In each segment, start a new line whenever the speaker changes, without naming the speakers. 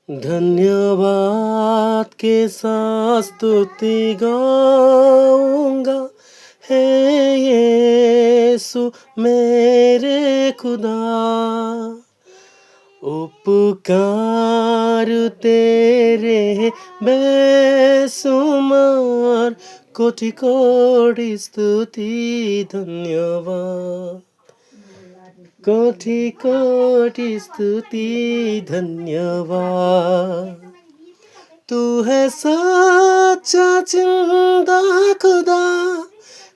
धन्यवाद के साथ स्तुति गाऊंगा, हे यीशु मेरे खुदा। उपकार तेरे बेसुमार, कोटि कोटि स्तुति धन्यवाद, कोटि कोटि स्तुति धन्यवाद। तू है सच्चा जिंदा खुदा,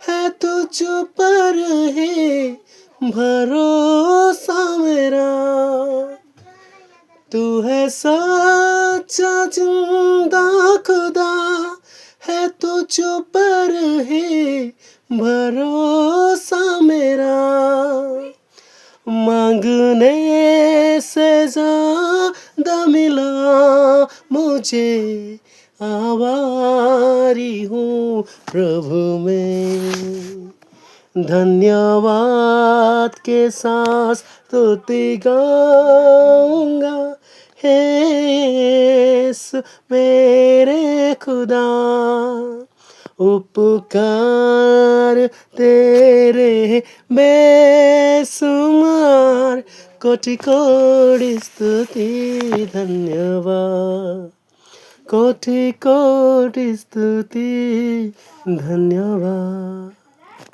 है तुझ पर है भरोसा मेरा। तू है सच्चा जिंदा खुदा, है तुझ पर है भरोसा मेरा। मांगने से ज़्यादा मिला मुझे, आभारी हूँ प्रभु में। धन्यवाद के साथ स्तुति गाऊंगा, हे यीशु मेरे खुदा। उपकार तेरे बेसुमार, कोटि कोटि स्तुति धन्यवाद, कोटि कोटि स्तुति धन्यवाद।